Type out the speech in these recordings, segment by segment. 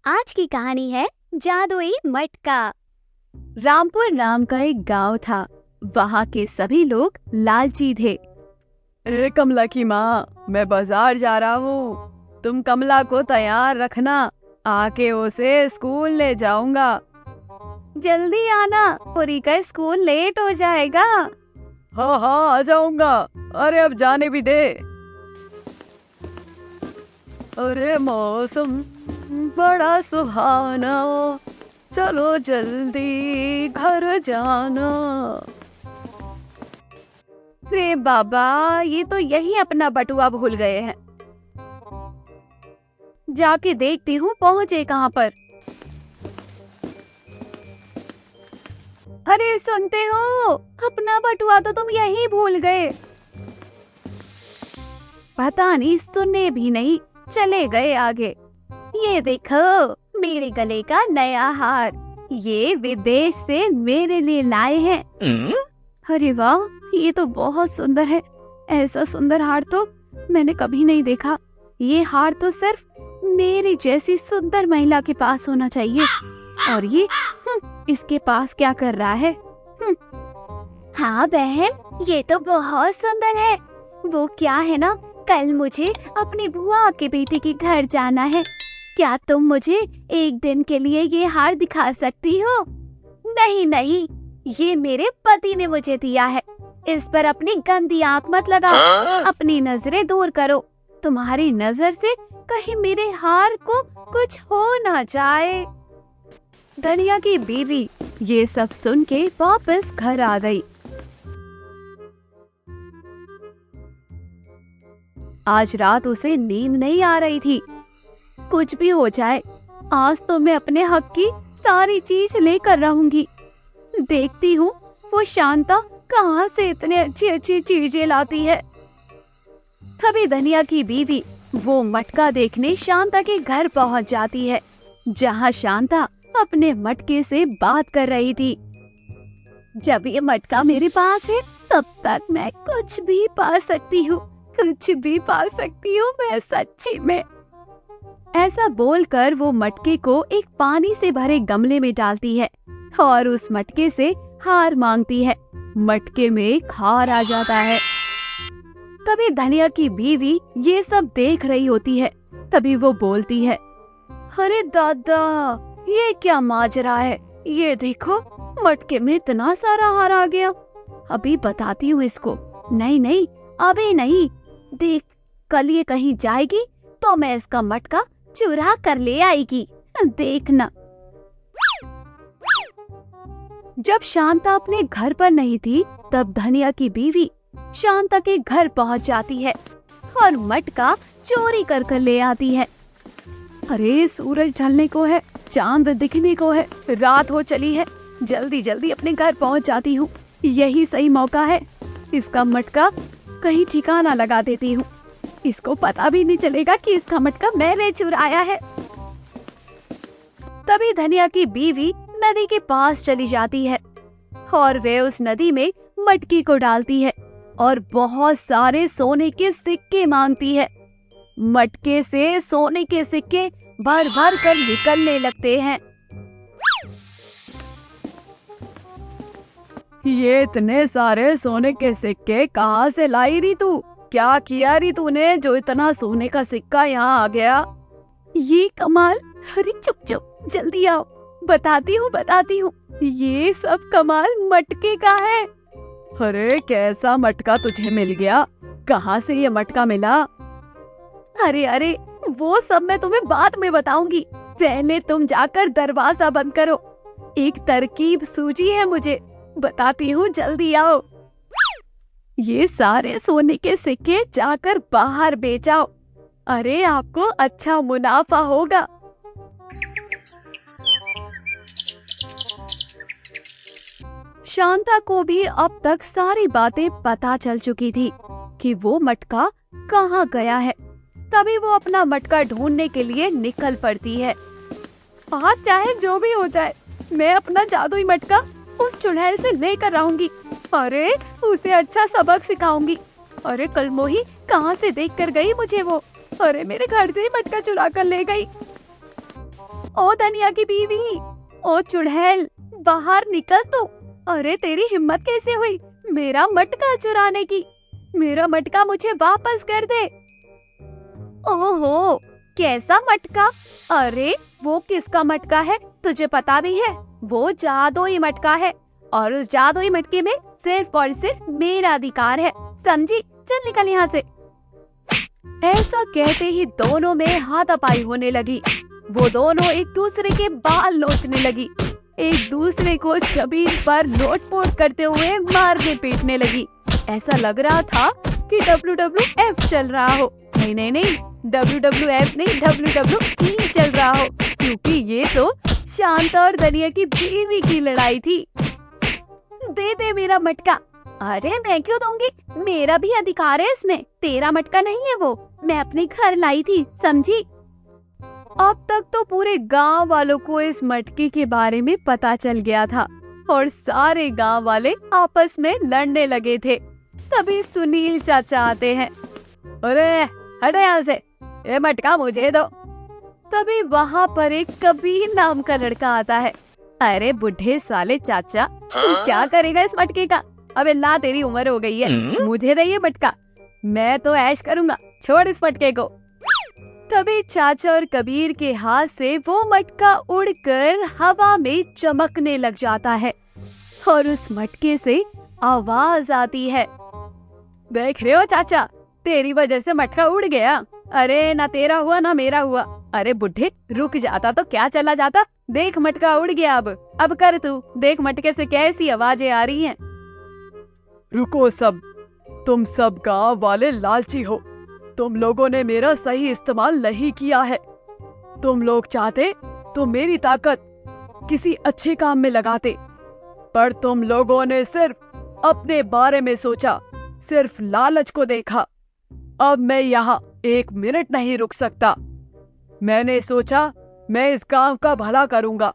आज की कहानी है जादुई मटका। रामपुर नाम का एक गांव था। वहाँ के सभी लोग लालची थे। ए कमला की माँ, मैं बाजार जा रहा हूँ। तुम कमला को तैयार रखना, आके उसे स्कूल ले जाऊंगा। जल्दी आना, पूरी का स्कूल लेट हो जाएगा। हाँ हाँ आ जाऊंगा। अरे अब जाने भी दे। अरे मौसम बड़ा सुहाना, चलो जल्दी घर जाना। रे बाबा, ये तो यही अपना बटुआ भूल गए हैं। जाके देखती हूँ पहुँचे कहाँ पर। अरे सुनते हो, अपना बटुआ तो तुम यही भूल गए। पता नहीं सुनने भी नहीं, चले गए आगे। ये देखो मेरे गले का नया हार, ये विदेश से मेरे लिए लाए हैं। अरे वाह, ये तो बहुत सुंदर है। ऐसा सुंदर हार तो मैंने कभी नहीं देखा। ये हार तो सिर्फ मेरी जैसी सुंदर महिला के पास होना चाहिए। और ये इसके पास क्या कर रहा है? हाँ बहन, ये तो बहुत सुंदर है। वो क्या है ना, कल मुझे अपनी बुआ के बेटे के घर जाना है। क्या तुम मुझे एक दिन के लिए ये हार दिखा सकती हो? नहीं नहीं, ये मेरे पति ने मुझे दिया है। इस पर अपनी गंदी आंख मत लगाओ, अपनी नजरें दूर करो। तुम्हारी नजर से कहीं मेरे हार को कुछ हो ना जाए। धनिया की बीवी ये सब सुन के वापस घर आ गई। आज रात उसे नींद नहीं आ रही थी। कुछ भी हो जाए, आज तो मैं अपने हक की सारी चीज लेकर रहूंगी। देखती हूँ वो शांता कहाँ से इतने अच्छी अच्छी चीजें लाती है। तभी धनिया की बीवी वो मटका देखने शांता के घर पहुँच जाती है, जहाँ शांता अपने मटके से बात कर रही थी। जब ये मटका मेरे पास है, तब तक मैं कुछ भी पा सकती हूँ, कुछ भी पा सकती हूँ मैं सच्ची में। ऐसा बोलकर वो मटके को एक पानी से भरे गमले में डालती है और उस मटके से हार मांगती है। मटके में एक हार आ जाता है। तभी धनिया की बीवी ये सब देख रही होती है। तभी वो बोलती है, अरे दादा, ये क्या माजरा है? ये देखो, मटके में इतना सारा हार आ गया। अभी बताती हूँ इसको। नहीं नहीं, अभी नहीं। देख, कल ये कहीं जाएगी तो मैं इसका मटका चुरा कर ले आएगी, देखना। जब शांता अपने घर पर नहीं थी, तब धनिया की बीवी शांता के घर पहुंच जाती है और मटका चोरी कर कर ले आती है। अरे सूरज ढलने को है, चांद दिखने को है, रात हो चली है। जल्दी जल्दी अपने घर पहुंच जाती हूँ, यही सही मौका है। इसका मटका कहीं ठिकाना लगा देती हूँ। इसको पता भी नहीं चलेगा कि इसका मटका मैंने चुराया है। तभी धनिया की बीवी नदी के पास चली जाती है और वे उस नदी में मटकी को डालती है और बहुत सारे सोने के सिक्के मांगती है। मटके से सोने के सिक्के भर भर कर निकलने लगते हैं। ये इतने सारे सोने के सिक्के कहाँ से लाई रही तू? क्या किया री तूने जो इतना सोने का सिक्का यहाँ आ गया? ये कमाल। अरे चुप चुप, जल्दी आओ, बताती हूँ। ये सब कमाल मटके का है। अरे कैसा मटका तुझे मिल गया? कहाँ से ये मटका मिला? अरे अरे, वो सब मैं तुम्हें बाद में बताऊंगी। पहले तुम जाकर दरवाजा बंद करो। एक तरकीब सूझी है मुझे, बताती हूँ, जल्दी आओ। ये सारे सोने के सिक्के जाकर बाहर बेचाओ। अरे आपको अच्छा मुनाफा होगा। शांता को भी अब तक सारी बातें पता चल चुकी थी कि वो मटका कहाँ गया है। तभी वो अपना मटका ढूंढने के लिए निकल पड़ती है। आज चाहे जो भी हो जाए, मैं अपना जादुई मटका उस चुड़ैल से लेकर आऊंगी। अरे उसे अच्छा सबक सिखाऊंगी। अरे कल मोही कहाँ से देख कर गई मुझे वो। अरे मेरे घर से ही मटका चुरा कर ले गई। ओ धनिया की बीवी, ओ चुड़ैल, बाहर निकल तू। अरे तेरी हिम्मत कैसे हुई मेरा मटका चुराने की? मेरा मटका मुझे वापस कर दे। ओहो, कैसा मटका? अरे वो किसका मटका है तुझे पता भी है? वो जादुई मटका है और उस जादुई मटके में सिर्फ और सिर्फ मेरा अधिकार है, समझी? चल निकल यहाँ से। ऐसा कहते ही दोनों में हाथापाई होने लगी। वो दोनों एक दूसरे के बाल नोचने लगी, एक दूसरे को जमीन पर लोटपोट करते हुए मारने पीटने लगी। ऐसा लग रहा था कि WWF चल रहा हो। नहीं नहीं नहीं, WWF नहीं, WWE चल रहा हो, क्योंकि ये तो शांता और धनिया की बीवी की लड़ाई थी। दे दे मेरा मटका। अरे मैं क्यों दूंगी, मेरा भी अधिकार है इसमें, तेरा मटका नहीं है वो, मैं अपने घर लाई थी, समझी? अब तक तो पूरे गांव वालों को इस मटके के बारे में पता चल गया था और सारे गांव वाले आपस में लड़ने लगे थे। तभी सुनील चाचा आते हैं। अरे हटो यहाँ से, ये मटका मुझे दो। तभी वहाँ पर एक कबीर नाम का लड़का आता है। अरे बुढ़े साले चाचा, तू क्या करेगा इस मटके का? अबे ला, तेरी उम्र हो गई है, मुझे दे ये मटका, मैं तो ऐश करूंगा, छोड़ इस मटके को। तभी चाचा और कबीर के हाथ से वो मटका उड़कर हवा में चमकने लग जाता है और उस मटके से आवाज आती है। देख रहे हो चाचा, तेरी वजह से मटका उड़ गया। अरे ना तेरा हुआ ना मेरा हुआ। अरे बुढ़े, रुक जाता तो क्या चला जाता, देख मटका उड़ गया। अब कर तू, देख मटके से कैसी आवाजें आ रही हैं। रुको सब, तुम सब गांव वाले लालची हो, तुम लोगों ने मेरा सही इस्तेमाल नहीं किया है। तुम लोग चाहते तो मेरी ताकत किसी अच्छे काम में लगाते, पर तुम लोगों ने सिर्फ अपने बारे में सोचा, सिर्फ लालच को देखा। अब मैं यहाँ 1 मिनट नहीं रुक सकता। मैंने सोचा मैं इस गांव का भला करूंगा,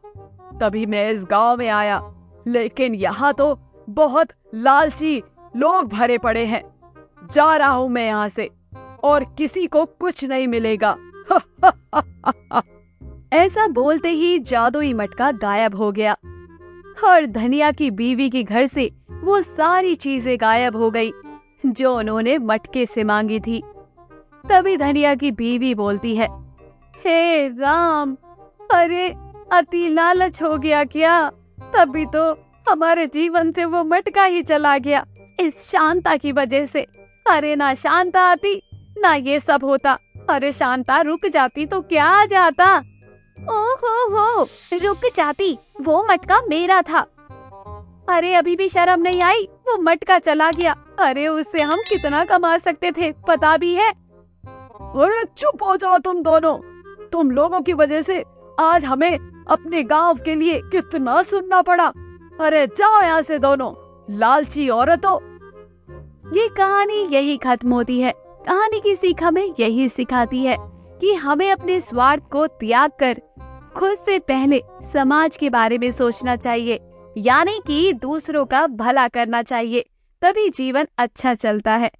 तभी मैं इस गांव में आया, लेकिन यहाँ तो बहुत लालची लोग भरे पड़े हैं। जा रहा हूँ मैं यहाँ से और किसी को कुछ नहीं मिलेगा। ऐसा बोलते ही जादुई मटका गायब हो गया और धनिया की बीवी के घर से वो सारी चीजें गायब हो गई जो उन्होंने मटके से मांगी थी। तभी धनिया की बीवी बोलती है, हे राम, अरे अति लालच हो गया क्या? तभी तो हमारे जीवन से वो मटका ही चला गया, इस शांता की वजह से। अरे ना शांता आती ना ये सब होता। अरे शांता रुक जाती तो क्या आ जाता। ओहो, रुक जाती, वो मटका मेरा था। अरे अभी भी शर्म नहीं आई, वो मटका चला गया। अरे उससे हम कितना कमा सकते थे पता भी है। अरे चुप हो जाओ तुम दोनों, तुम लोगों की वजह से आज हमें अपने गांव के लिए कितना सुनना पड़ा। अरे जाओ यहाँ से दोनों लालची औरतों। ये कहानी यही खत्म होती है। कहानी की सीख हमें यही सिखाती है कि हमें अपने स्वार्थ को त्याग कर खुद से पहले समाज के बारे में सोचना चाहिए, यानी कि दूसरों का भला करना चाहिए, तभी जीवन अच्छा चलता है।